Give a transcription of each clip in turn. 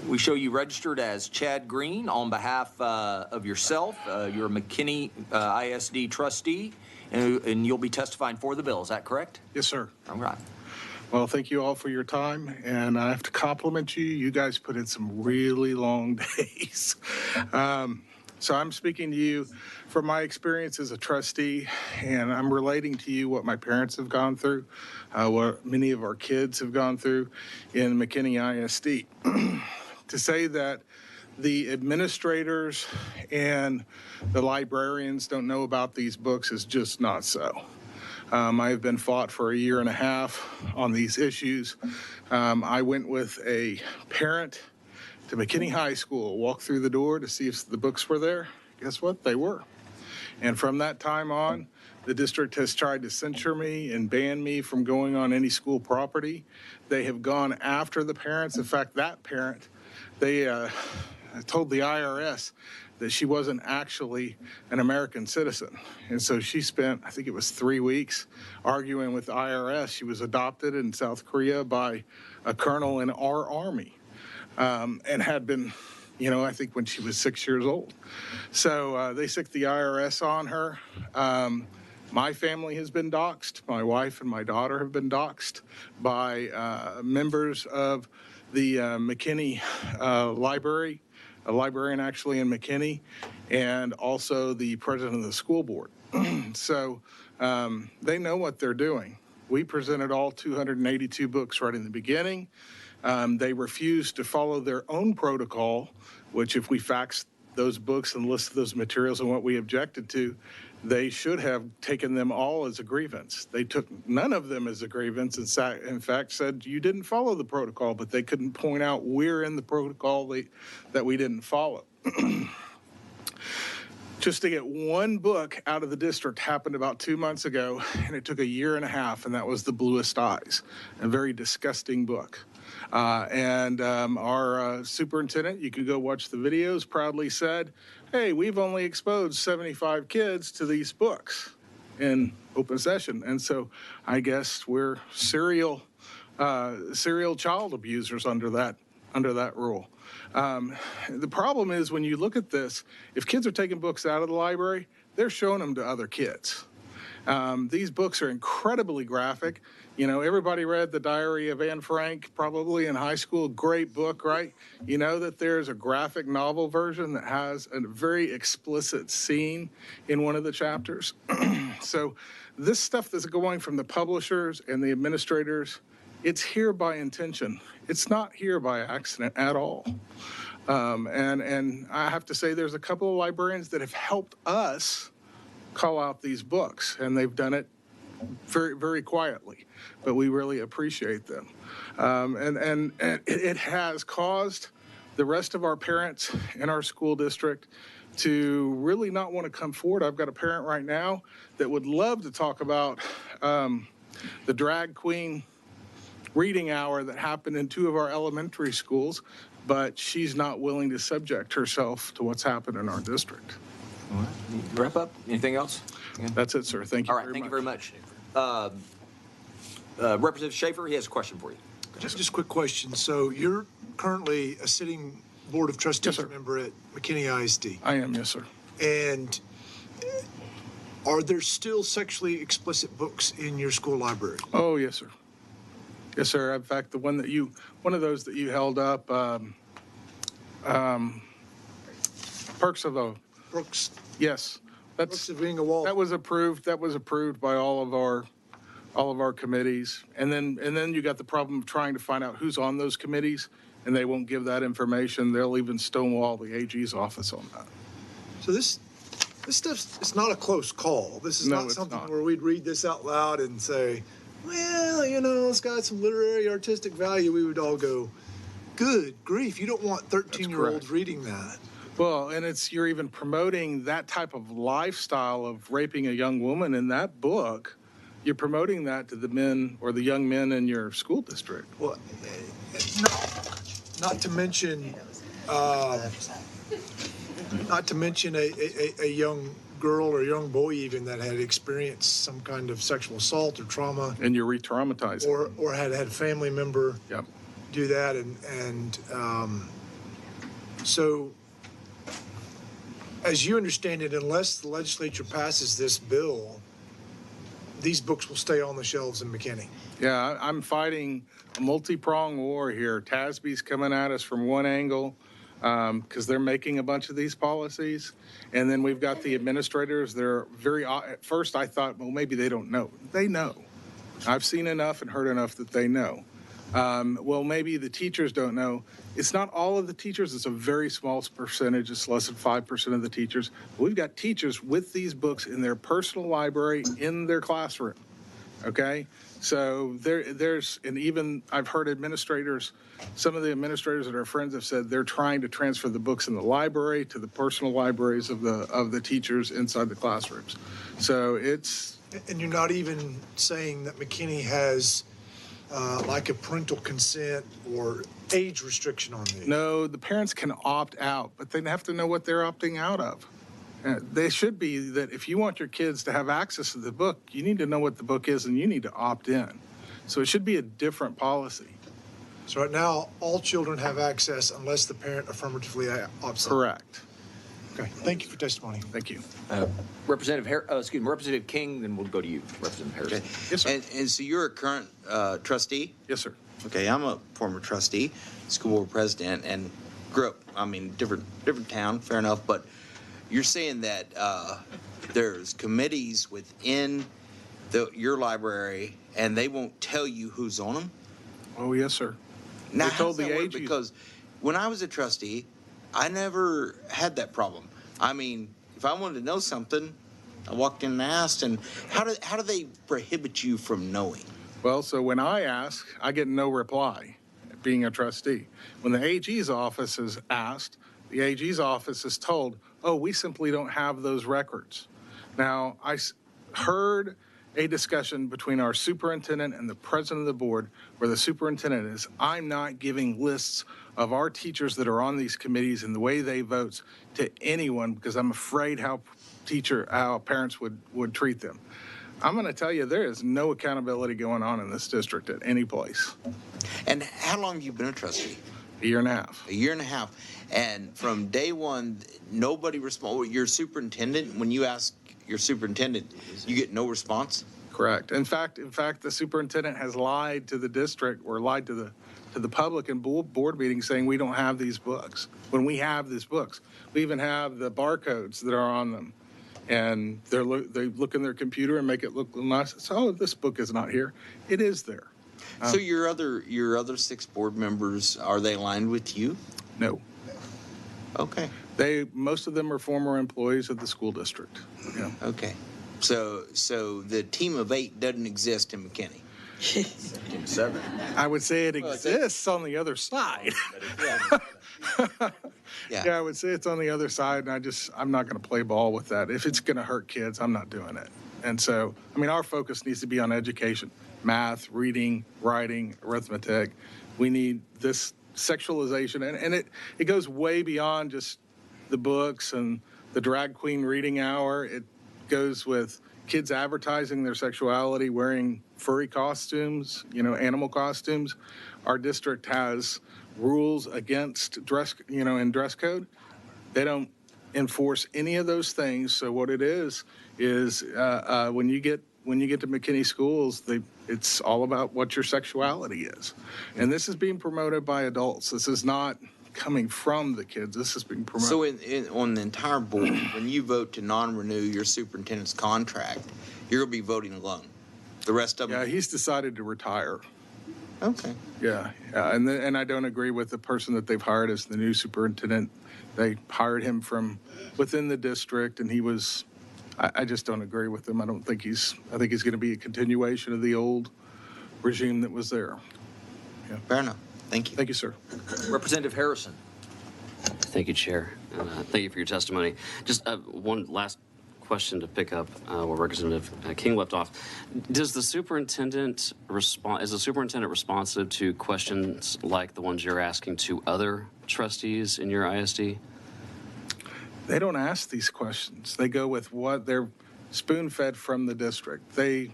We show you registered as Chad Green on behalf of yourself. You're a McKinney ISD trustee, and you'll be testifying for the bill. Is that correct? Yes, sir. All right. Well, thank you all for your time, and I have to compliment you. You guys put in some really long days. So I'm speaking to you from my experience as a trustee, and I'm relating to you what my parents have gone through, what many of our kids have gone through in McKinney ISD. To say that the administrators and the librarians don't know about these books is just not so. I have been fought for a year and a half on these issues. I went with a parent to McKinney High School, walked through the door to see if the books were there. Guess what? They were. And from that time on, the district has tried to censure me and ban me from going on any school property. They have gone after the parents. In fact, that parent, they told the IRS that she wasn't actually an American citizen. And so she spent, I think it was 3 weeks, arguing with the IRS. She was adopted in South Korea by a colonel in our Army, and had been, I think when she was 6 years old. So they sicked the IRS on her. My family has been doxxed. My wife and my daughter have been doxxed by members of the McKinney library, a librarian actually in McKinney, and also the president of the school board. So they know what they're doing. We presented all 282 books right in the beginning. They refused to follow their own protocol, which if we faxed those books and listed those materials and what we objected to, they should have taken them all as a grievance. They took none of them as a grievance, and in fact said you didn't follow the protocol, but they couldn't point out where in the protocol that we didn't follow. Just to get one book out of the district happened about 2 months ago, and it took a year and a half, and that was The Bluest Eyes, a very disgusting book. And our superintendent, you can go watch the videos, proudly said, hey, we've only exposed 75 kids to these books in open session. And so I guess we're serial child abusers under that rule. The problem is when you look at this, if kids are taking books out of the library, they're showing them to other kids. These books are incredibly graphic. Everybody read The Diary of Anne Frank probably in high school. Great book, right? You know that there's a graphic novel version that has a very explicit scene in one of the chapters. So this stuff that's going from the publishers and the administrators, it's here by intention. It's not here by accident at all. And I have to say there's a couple of librarians that have helped us call out these books, and they've done it very, very quietly, but we really appreciate them. And it has caused the rest of our parents in our school district to really not want to come forward. I've got a parent right now that would love to talk about the drag queen reading hour that happened in 2 of our elementary schools, but she's not willing to subject herself to what's happened in our district. All right. Wrap up. Anything else? That's it, sir. Thank you. All right. Thank you very much. Representative Schaefer, he has a question for you. Just a quick question. So you're currently a sitting Board of Trustees member at McKinney ISD. I am, yes, sir. And are there still sexually explicit books in your school library? Oh, yes, sir. Yes, sir. In fact, one of those that you held up, Perks of a. Brooks. Yes, Brooks of being a wall. That was approved. That was approved by all of our committees. And then you got the problem of trying to find out who's on those committees, and they won't give that information. They'll even stonewall the AG's office on that. So this stuff, it's not a close call. This is not something where we'd read this out loud and say, well, it's got some literary, artistic value. We would all go, good grief, you don't want 13-year-olds reading that. Well, and you're even promoting that type of lifestyle of raping a young woman in that book. You're promoting that to the men or the young men in your school district. Well, not to mention a young girl or young boy even that had experienced some kind of sexual assault or trauma. And you're re-traumatizing. Or had a family member do that. And So, as you understand it, unless the legislature passes this bill, these books will stay on the shelves in McKinney. Yeah, I'm fighting a multi-pronged war here. TASB's coming at us from one angle because they're making a bunch of these policies. And then we've got the administrators. They're very, at first I thought, well, maybe they don't know. They know. I've seen enough and heard enough that they know. Well, maybe the teachers don't know. It's not all of the teachers. It's a very small percentage. It's less than 5% of the teachers. We've got teachers with these books in their personal library in their classroom. Okay? So there's, and even I've heard administrators, some of the administrators that are friends have said they're trying to transfer the books in the library to the personal libraries of the teachers inside the classrooms. So it's... And you're not even saying that McKinney has like a parental consent or age restriction on these? No, the parents can opt out, but they have to know what they're opting out of. They should be that if you want your kids to have access to the book, you need to know what the book is and you need to opt in. So it should be a different policy. So right now, all children have access unless the parent affirmatively opts out. Correct. Okay, thank you for testimony. Thank you. Representative King, then we'll go to you, Representative Harrison. Okay. Yes, sir. And so you're a current trustee? Yes, sir. Okay, I'm a former trustee, school board president, and grew up, different town, fair enough, but you're saying that there's committees within your library and they won't tell you who's on them? Oh, yes, sir. Now, They told how does that the work? AGs. Because when I was a trustee, I never had that problem. If I wanted to know something, I walked in and asked, and how do they prohibit you from knowing? Well, so when I ask, I get no reply, being a trustee. When the AG's office is asked, the AG's office is told, oh, we simply don't have those records. Now, I heard a discussion between our superintendent and the president of the board where the superintendent is, I'm not giving lists of our teachers that are on these committees and the way they vote to anyone because I'm afraid how parents would treat them. I'm going to tell you, there is no accountability going on in this district at any place. And how long have you been a trustee? A year and a half. A year and a half. And from day one, nobody responded. Your superintendent, when you ask your superintendent, you get no response? Correct. In fact, the superintendent has lied to the district or lied to the public in board meetings saying we don't have these books. When we have these books, we even have the barcodes that are on them. And they look in their computer and make it look nice. So, oh, this book is not here. It is there. So your other 6 board members, are they aligned with you? No. Okay. Most of them are former employees of the school district. Yeah. Okay. So the team of 8 doesn't exist in McKinney. Team 7. I would say it exists on the other side. Yeah, I would say it's on the other side, and I'm not going to play ball with that. If it's going to hurt kids, I'm not doing it. And so, our focus needs to be on education, math, reading, writing, arithmetic. We need this sexualization, and it goes way beyond just the books and the drag queen reading hour. It goes with kids advertising their sexuality, wearing furry costumes, animal costumes. Our district has rules against dress, in dress code. They don't enforce any of those things. So what it is when you get to McKinney schools, it's all about what your sexuality is. And this is being promoted by adults. This is not coming from the kids. This is being promoted. So on the entire board, when you vote to non-renew your superintendent's contract, you're going to be voting alone. The rest of them? Yeah, he's decided to retire. Okay. Yeah. And I don't agree with the person that they've hired as the new superintendent. They hired him from within the district, and he was, I just don't agree with him. I think he's going to be a continuation of the old regime that was there. Yeah. Fair enough. Thank you. Thank you, sir. Representative Harrison. Thank you, Chair. Thank you for your testimony. Just one last question to pick up where Representative King left off. Is the superintendent responsive to questions like the ones you're asking to other trustees in your ISD? They don't ask these questions. They go with what they're spoon-fed from the district. The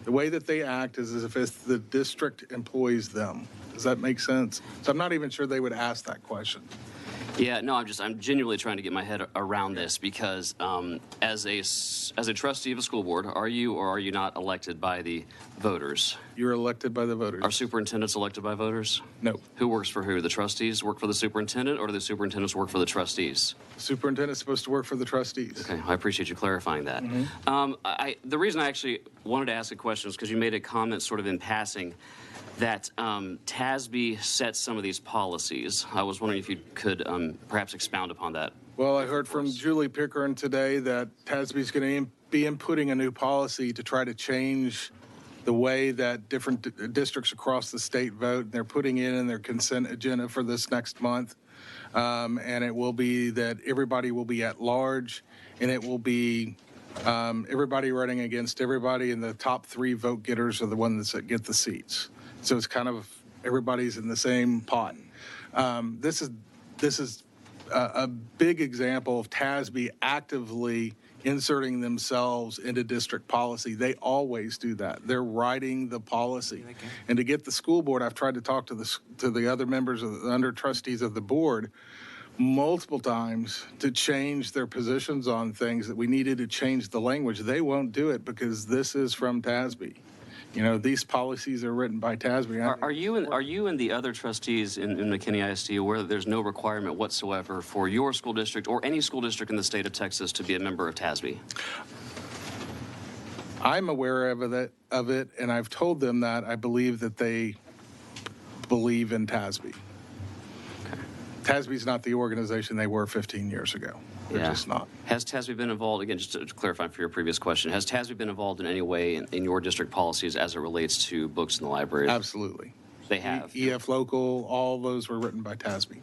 way that they act is as if the district employs them. Does that make sense? So I'm not even sure they would ask that question. Yeah, no, I'm genuinely trying to get my head around this because as a trustee of a school board, are you or are you not elected by the voters? You're elected by the voters. Are superintendents elected by voters? No. Who works for who? The trustees work for the superintendent, or do the superintendents work for the trustees? Superintendent's supposed to work for the trustees. Okay, I appreciate you clarifying that. The reason I actually wanted to ask a question is because you made a comment sort of in passing that TASB sets some of these policies. I was wondering if you could perhaps expound upon that. Well, I heard from Julie Pickering today that TASB is going to be inputting a new policy to try to change the way that different districts across the state vote. They're putting it in their consent agenda for this next month. And it will be that everybody will be at large, and it will be everybody running against everybody, and the top 3 vote getters are the ones that get the seats. So it's kind of everybody's in the same pot. This is a big example of TASB actively inserting themselves into district policy. They always do that. They're writing the policy. And to get the school board, I've tried to talk to the other members of the under trustees of the board multiple times to change their positions on things that we needed to change the language. They won't do it because this is from TASB. You know, these policies are written by TASB. Are you and the other trustees in McKinney ISD aware that there's no requirement whatsoever for your school district or any school district in the state of Texas to be a member of TASB? I'm aware of it, and I've told them that I believe that they believe in TASB. Okay. TASB is not the organization they were 15 years ago. They're just not. Has TASB been involved, again, just to clarify for your previous question, has TASB been involved in any way in your district policies as it relates to books in the library? Absolutely. They have? EF Local, all those were written by TASB.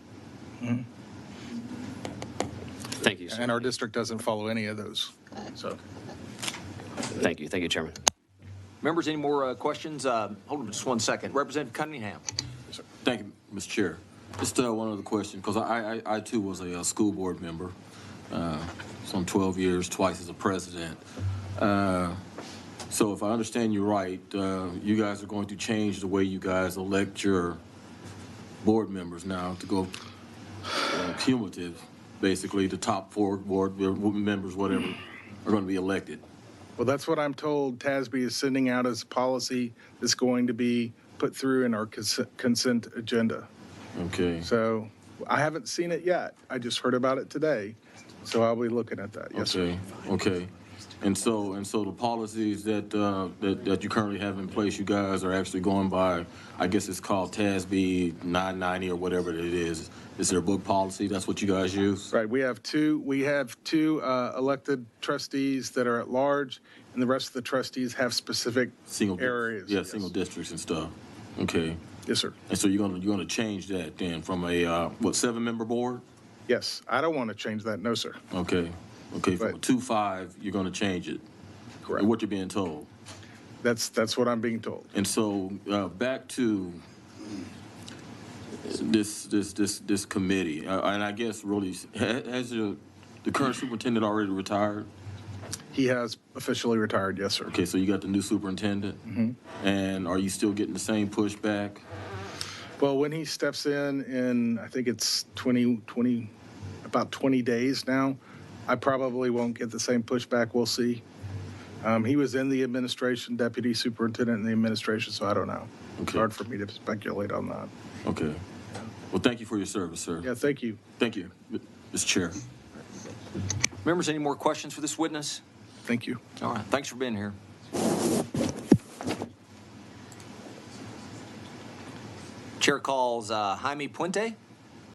Mm-hmm. Thank you, sir. And our district doesn't follow any of those. So. Thank you, Chairman. Members, any more questions? Hold on just one second. Representative Cunningham. Thank you, Mr. Chair. Just one other question, because I too was a school board member, some 12 years, twice as a president. So if I understand you right, you guys are going to change the way you guys elect your board members now to go cumulative. Basically, the top 4 board members, whatever, are going to be elected. Well, that's what I'm told TASB is sending out as a policy that's going to be put through in our consent agenda. Okay. So I haven't seen it yet. I just heard about it today. So I'll be looking at that. Yes, okay. sir. Okay. And so the policies that that you currently have in place, you guys are actually going by, I guess it's called TASB 990 or whatever it is. Is there a book policy? That's what you guys use? Right. We have two elected trustees that are at large, and the rest of the trustees have specific areas. Yeah, single districts and stuff. Okay. Yes, sir. And so you're gonna change that then from a 7-member board? Yes. I don't want to change that. No, sir. Okay. Okay. From a 2-5, you're gonna change it. Correct. And what you're being told. That's what I'm being told. And so back to this committee, and I guess really has the current superintendent already retired? He has officially retired. Yes, sir. Okay, so you got the new superintendent, and are you still getting the same pushback? Well, when he steps in I think it's about 20 days now, I probably won't get the same pushback. We'll see. He was in the administration, deputy superintendent in the administration, so I don't know. Okay. It's hard for me to speculate on that. Okay. Well, thank you for your service, sir. Yeah, thank you. Thank you, Mr. Chair. Members, any more questions for this witness? Thank you. All right. Thanks for being here. Chair calls Jaime Puente.